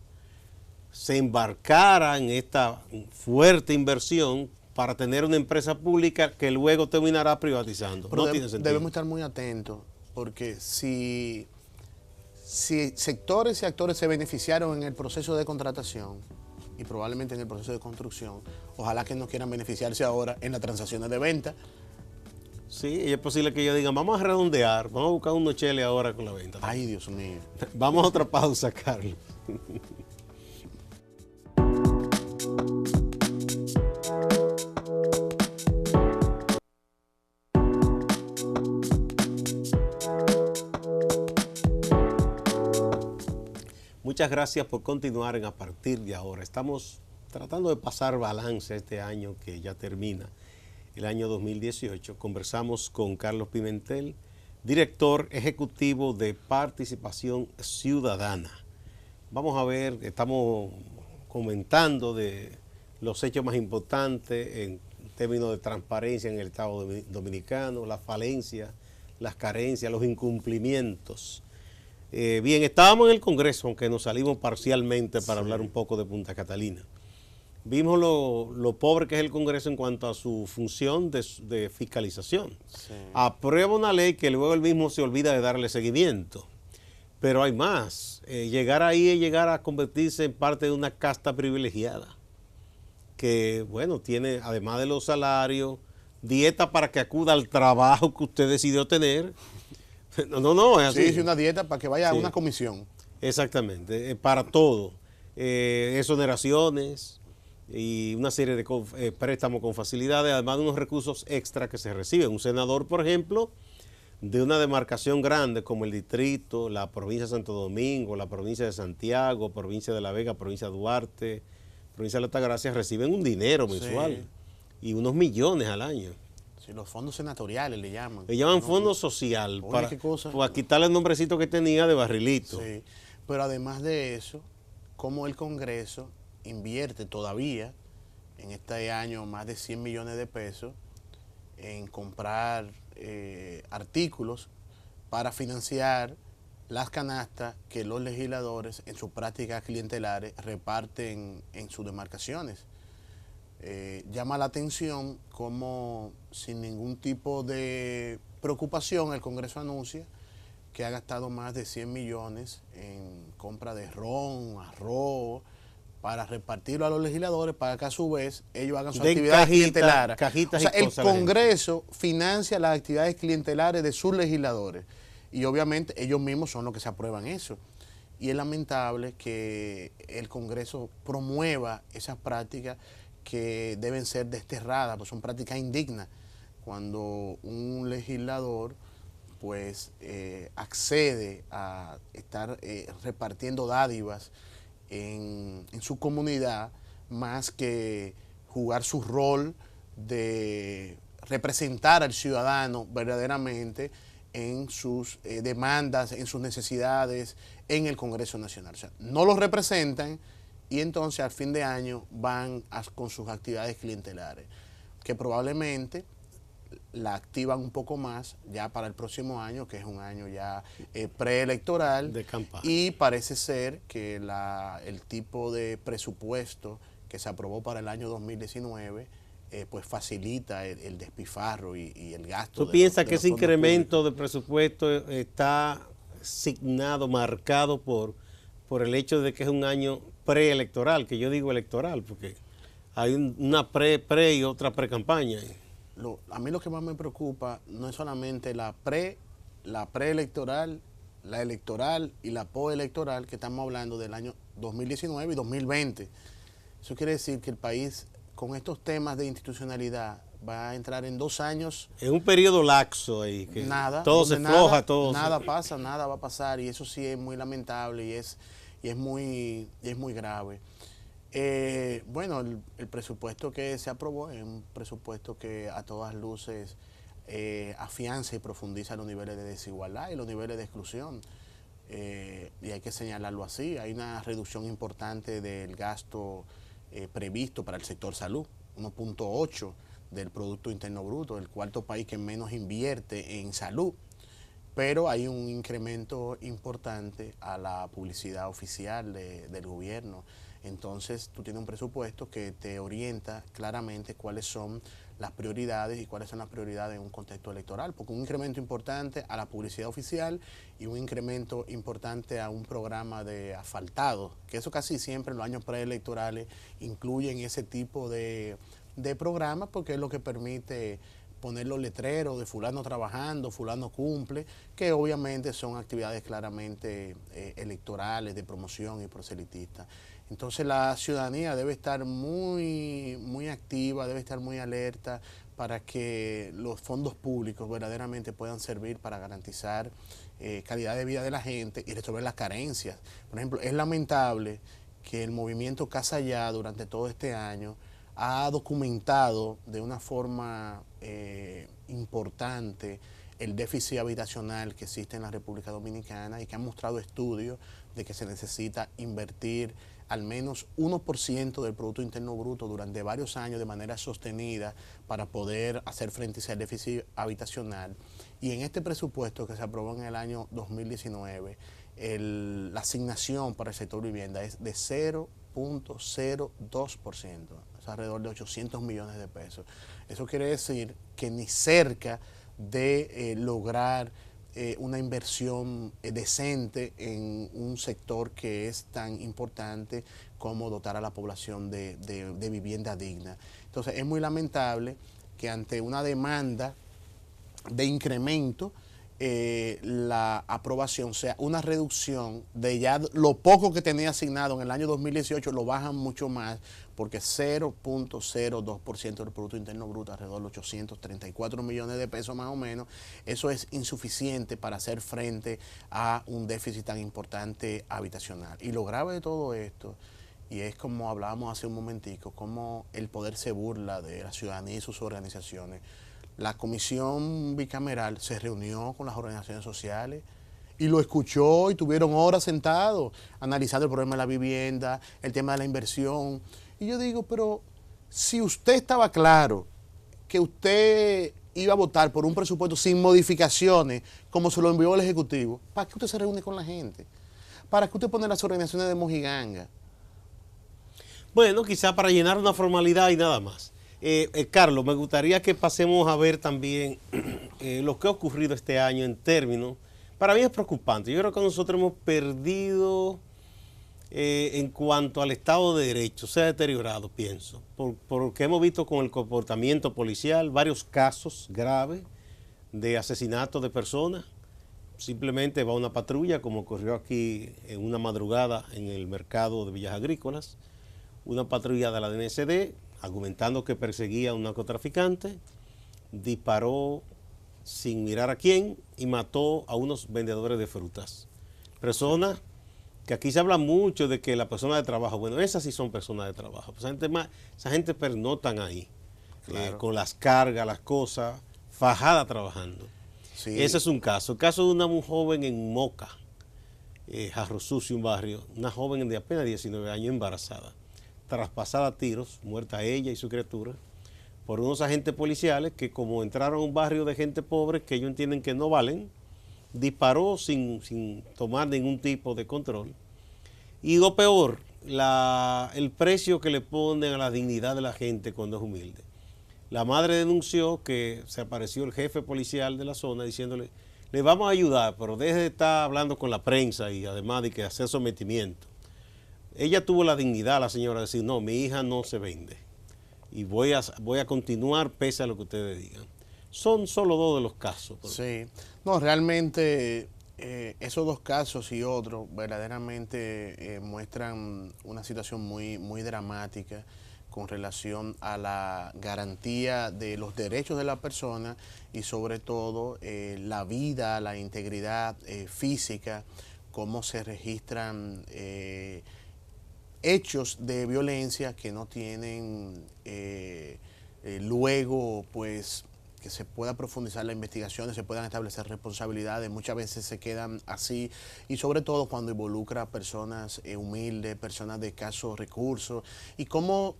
se embarcara en esta fuerte inversión para tener una empresa pública que luego terminará privatizando. Pero no tiene sentido. Debemos estar muy atentos, porque si sectores y actores se beneficiaron en el proceso de contratación y probablemente en el proceso de construcción, ojalá que no quieran beneficiarse ahora en las transacciones de venta. Sí, y es posible que ellos digan, vamos a redondear, vamos a buscar unos cheles ahora con la venta. Ay, Dios mío. Vamos a otra pausa, Carlos. Muchas gracias por continuar en A Partir de Ahora. Estamos tratando de pasar balance a este año que ya termina, el año 2018. Conversamos con Carlos Pimentel, director ejecutivo de Participación Ciudadana. Vamos a ver, estamos comentando de los hechos más importantes en términos de transparencia en el Estado Dominicano, las falencias, las carencias, los incumplimientos. Bien, estábamos en el Congreso, aunque nos salimos parcialmente para hablar un poco de Punta Catalina. Vimos lo pobre que es el Congreso en cuanto a su función de fiscalización. Sí. Aprueba una ley que luego él mismo se olvida de darle seguimiento. Pero hay más. Llegar ahí es llegar a convertirse en parte de una casta privilegiada. Que, bueno, tiene, además de los salarios, dieta para que acuda al trabajo que usted decidió tener. No, es así. Sí, una dieta para que vaya a una comisión. Exactamente, para todo. Exoneraciones y una serie de préstamos con facilidades, además de unos recursos extra que se reciben. Un senador, por ejemplo, de una demarcación grande como el distrito, la provincia de Santo Domingo, la provincia de Santiago, provincia de La Vega, provincia de Duarte, provincia de La Altagracia, reciben un dinero mensual y unos millones al año. Sí, los fondos senatoriales le llaman. Le llaman fondo social, para quitarle el nombrecito que tenía de barrilito. Sí, pero además de eso, como el Congreso invierte todavía en este año más de 100 millones de pesos en comprar artículos para financiar las canastas que los legisladores en sus prácticas clientelares reparten en sus demarcaciones. Llama la atención como sin ningún tipo de preocupación el Congreso anuncia que ha gastado más de 100 millones en compra de ron, arroz, para repartirlo a los legisladores para que a su vez ellos hagan sus actividades clientelares. O sea, el Congreso financia las actividades clientelares de sus legisladores y obviamente ellos mismos son los que se aprueban eso. Y es lamentable que el Congreso promueva esas prácticas que deben ser desterradas, pues son prácticas indignas. Cuando un legislador pues accede a estar repartiendo dádivas en su comunidad, más que jugar su rol de representar al ciudadano verdaderamente en sus demandas, en sus necesidades en el Congreso Nacional. O sea, no los representan y entonces al fin de año van con sus actividades clientelares, que probablemente la activan un poco más ya para el próximo año, que es un año ya preelectoral, de campaña. Y parece ser que el tipo de presupuesto que se aprobó para el año 2019 pues facilita el despilfarro y el gasto. ¿Tú piensas que los ese fondos incremento públicos. de presupuesto está signado, marcado por el hecho de que es un año preelectoral, que yo digo electoral, porque hay una pre y otra pre-campaña? A mí lo que más me preocupa no es solamente la preelectoral, la electoral y la postelectoral, que estamos hablando del año 2019 y 2020. Eso quiere decir que el país, con estos temas de institucionalidad, va a entrar en 2 años. Es un periodo laxo ahí, que Nada, todo se donde floja, todo nada pasa, nada va a pasar, y eso sí es muy lamentable y es muy grave. Bueno, el presupuesto que se aprobó es un presupuesto que a todas luces afianza y profundiza los niveles de desigualdad y los niveles de exclusión. Y hay que señalarlo así. Hay una reducción importante del gasto previsto para el sector salud, 1.8 del Producto Interno Bruto, el cuarto país que menos invierte en salud. Pero hay un incremento importante a la publicidad oficial del gobierno. Entonces tú tienes un presupuesto que te orienta claramente cuáles son las prioridades y cuáles son las prioridades en un contexto electoral, porque un incremento importante a la publicidad oficial y un incremento importante a un programa de asfaltado, que eso casi siempre en los años preelectorales incluyen ese tipo de programas, porque es lo que permite poner los letreros de fulano trabajando, fulano cumple, que obviamente son actividades claramente electorales, de promoción y proselitistas. Entonces la ciudadanía debe estar muy activa, debe estar muy alerta para que los fondos públicos verdaderamente puedan servir para garantizar calidad de vida de la gente y resolver las carencias. Por ejemplo, es lamentable que el movimiento Casa Ya durante todo este año ha documentado de una forma importante el déficit habitacional que existe en la República Dominicana y que han mostrado estudios de que se necesita invertir al menos 1% del Producto Interno Bruto durante varios años de manera sostenida para poder hacer frente a ese déficit habitacional. Y en este presupuesto que se aprobó en el año 2019, la asignación para el sector vivienda es de 0.02%, es alrededor de 800 millones de pesos. Eso quiere decir que ni cerca de lograr una inversión decente en un sector que es tan importante como dotar a la población de vivienda digna. Entonces es muy lamentable que ante una demanda de incremento la aprobación sea una reducción de ya lo poco que tenía asignado en el año 2018, lo bajan mucho más, porque 0.02% del Producto Interno Bruto, alrededor de 834 millones de pesos más o menos, eso es insuficiente para hacer frente a un déficit tan importante habitacional. Y lo grave de todo esto, y es como hablábamos hace un momentico, cómo el poder se burla de la ciudadanía y sus organizaciones. La comisión bicameral se reunió con las organizaciones sociales y lo escuchó y tuvieron horas sentados analizando el problema de la vivienda, el tema de la inversión. Y yo digo, pero si usted estaba claro que usted iba a votar por un presupuesto sin modificaciones, como se lo envió el Ejecutivo, ¿para qué usted se reúne con la gente? ¿Para qué usted pone las organizaciones de mojiganga? Bueno, quizá para llenar una formalidad y nada más. Carlos, me gustaría que pasemos a ver también lo que ha ocurrido este año en términos, para mí es preocupante. Yo creo que nosotros hemos perdido en cuanto al Estado de Derecho, se ha deteriorado, pienso, porque hemos visto con el comportamiento policial varios casos graves de asesinato de personas. Simplemente va una patrulla, como ocurrió aquí en una madrugada en el mercado de Villas Agrícolas, una patrulla de la DNCD, argumentando que perseguía a un narcotraficante, disparó sin mirar a quién y mató a unos vendedores de frutas. Personas que aquí se habla mucho de que la persona de trabajo, bueno, esas sí son personas de trabajo. Pues esa gente pernoctan ahí, Claro. con las cargas, las cosas, fajada trabajando. Sí. Ese es un caso. El caso de una joven en Moca, Jarro Sucio, un barrio, una joven de apenas 19 años embarazada, traspasada a tiros, muerta ella y su criatura, por unos agentes policiales que, como entraron a un barrio de gente pobre que ellos entienden que no valen, disparó sin tomar ningún tipo de control. Y lo peor, el precio que le ponen a la dignidad de la gente cuando es humilde. La madre denunció que se apareció el jefe policial de la zona diciéndole, le vamos a ayudar, pero deje de estar hablando con la prensa y además de que hacer sometimiento. Ella tuvo la dignidad, la señora, de decir, no, mi hija no se vende y voy a continuar pese a lo que ustedes digan. Son solo 2 de los casos. Sí, no, realmente esos 2 casos y otros verdaderamente muestran una situación muy dramática con relación a la garantía de los derechos de la persona y sobre todo la vida, la integridad física, cómo se registran hechos de violencia que no tienen luego pues que se pueda profundizar las investigaciones, se puedan establecer responsabilidades, muchas veces se quedan así, y sobre todo cuando involucra a personas humildes, personas de escasos recursos, y como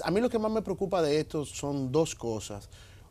a mí lo que más me preocupa de esto son 2 cosas.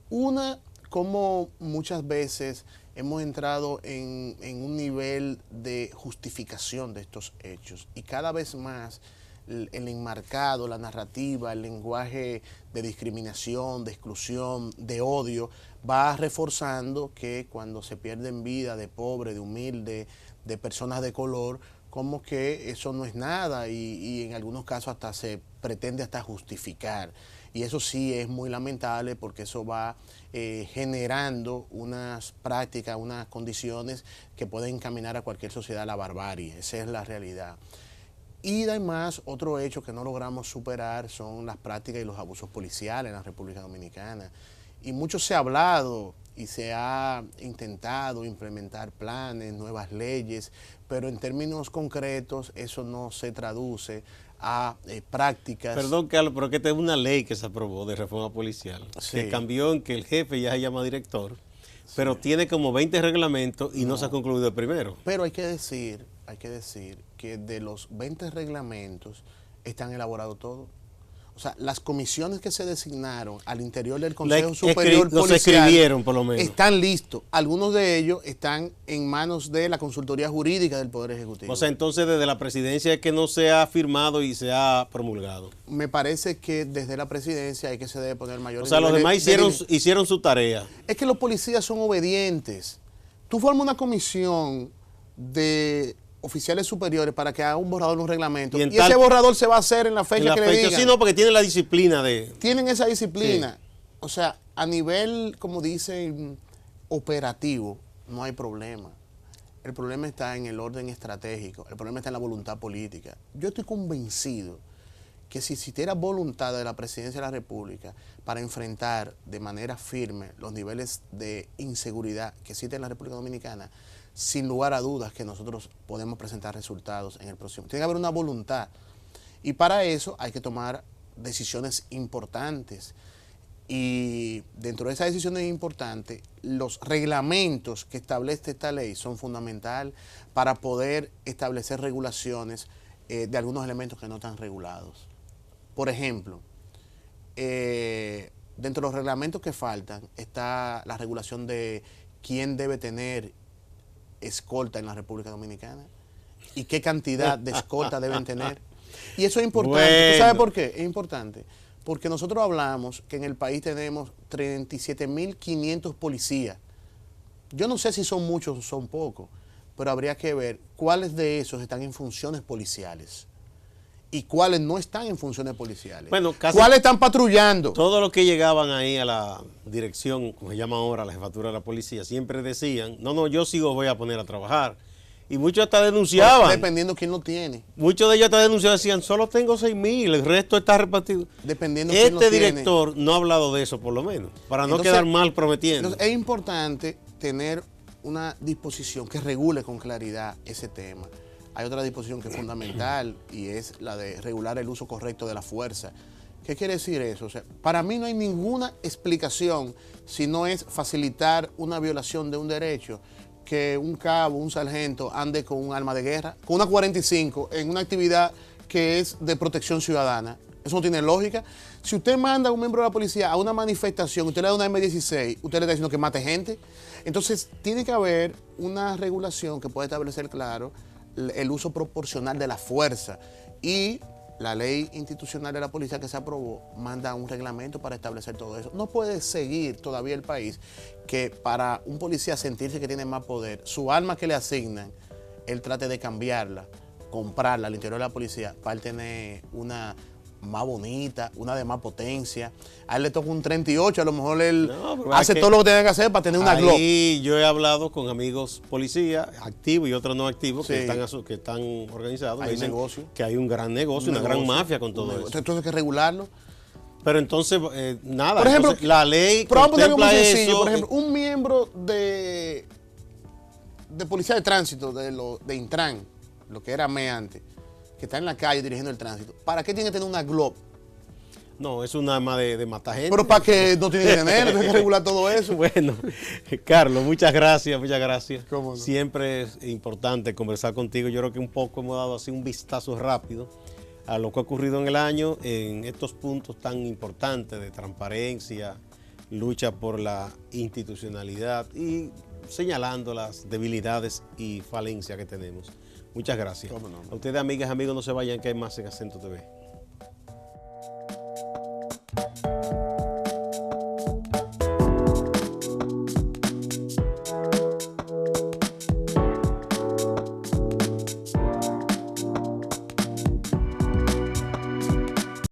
Una, como muchas veces hemos entrado en un nivel de justificación de estos hechos, y cada vez más el enmarcado, la narrativa, el lenguaje de discriminación, de exclusión, de odio, va reforzando que cuando se pierden vidas de pobres, de humildes, de personas de color, como que eso no es nada y en algunos casos hasta se pretende hasta justificar. Y eso sí es muy lamentable porque eso va generando unas prácticas, unas condiciones que pueden encaminar a cualquier sociedad a la barbarie. Esa es la realidad. Y además, otro hecho que no logramos superar son las prácticas y los abusos policiales en la República Dominicana. Y mucho se ha hablado y se ha intentado implementar planes, nuevas leyes, pero en términos concretos eso no se traduce a prácticas. Perdón, Carlos, pero que esta es una ley que se aprobó de reforma policial, sí, que cambió en que el jefe ya se llama director, sí, pero tiene como 20 reglamentos y no se ha concluido el primero. Pero hay que decir que de los 20 reglamentos están elaborados todos. O sea, las comisiones que se designaron al interior del Consejo Superior Policial los escribieron, por lo menos, están listos. Algunos de ellos están en manos de la Consultoría Jurídica del Poder Ejecutivo. O sea, entonces desde la presidencia es que no se ha firmado y se ha promulgado. Me parece que desde la presidencia hay que se debe poner mayor. O sea, los demás hicieron su tarea. Es que los policías son obedientes. Tú formas una comisión de oficiales superiores para que haga un borrador de un reglamento y ese borrador se va a hacer en la fecha que le digan. Sí, no, porque tienen la disciplina de... Tienen esa disciplina. Sí. O sea, a nivel, como dicen, operativo, no hay problema. El problema está en el orden estratégico, el problema está en la voluntad política. Yo estoy convencido que si existiera voluntad de la Presidencia de la República para enfrentar de manera firme los niveles de inseguridad que existen en la República Dominicana, sin lugar a dudas que nosotros podemos presentar resultados en el próximo. Tiene que haber una voluntad y para eso hay que tomar decisiones importantes y dentro de esas decisiones importantes los reglamentos que establece esta ley son fundamental para poder establecer regulaciones de algunos elementos que no están regulados. Por ejemplo, dentro de los reglamentos que faltan está la regulación de quién debe tener escolta en la República Dominicana y qué cantidad de escolta deben tener. Y eso es importante. Bueno. ¿Tú sabes por qué? Es importante. Porque nosotros hablamos que en el país tenemos 37.500 policías. Yo no sé si son muchos o son pocos, pero habría que ver cuáles de esos están en funciones policiales y cuáles no están en funciones policiales. Bueno, ¿cuáles están patrullando? Todos los que llegaban ahí a la dirección, como se llama ahora, la jefatura de la policía, siempre decían, no, yo sí os voy a poner a trabajar. Y muchos hasta denunciaban. Dependiendo quién lo tiene. Muchos de ellos hasta denunciaban, decían, solo tengo 6.000, el resto está repartido. Dependiendo quién lo tiene. Este director no ha hablado de eso, por lo menos, para no quedar mal prometiendo. Entonces, es importante tener una disposición que regule con claridad ese tema. Hay otra disposición que es fundamental y es la de regular el uso correcto de la fuerza. ¿Qué quiere decir eso? O sea, para mí no hay ninguna explicación si no es facilitar una violación de un derecho que un cabo, un sargento ande con un arma de guerra, con una 45 en una actividad que es de protección ciudadana. Eso no tiene lógica. Si usted manda a un miembro de la policía a una manifestación, usted le da una M16, usted le está diciendo que mate gente. Entonces, tiene que haber una regulación que pueda establecer claro el uso proporcional de la fuerza y la ley institucional de la policía que se aprobó manda un reglamento para establecer todo eso. No puede seguir todavía el país que para un policía sentirse que tiene más poder, su arma que le asignan, él trate de cambiarla, comprarla al interior de la policía para él tener una más bonita, una de más potencia. A él le toca un 38, a lo mejor él hace todo lo que tiene que hacer para tener una Glock. Y yo he hablado con amigos policías activos y otros no activos Sí. que están organizados. Hay que dicen negocio. que hay un gran negocio, una gran mafia con todo eso. Entonces hay que regularlo. Pero entonces, nada, Por ejemplo, entonces, la ley pero vamos a poner algo muy contempla sencillo. eso. Por ejemplo, un miembro de policía de tránsito, de Intran, lo que era ME antes, que está en la calle dirigiendo el tránsito, ¿para qué tiene que tener una Glock? No, es un arma de matar gente. Pero para que no tiene que tener, tiene que regular todo eso. Bueno, Carlos, muchas gracias, muchas gracias. ¿Cómo no? Siempre es importante conversar contigo. Yo creo que un poco hemos dado así un vistazo rápido a lo que ha ocurrido en el año en estos puntos tan importantes de transparencia, lucha por la institucionalidad y señalando las debilidades y falencias que tenemos. Muchas gracias. ¿Cómo no? A ustedes, amigas y amigos, no se vayan, que hay más en Acento TV.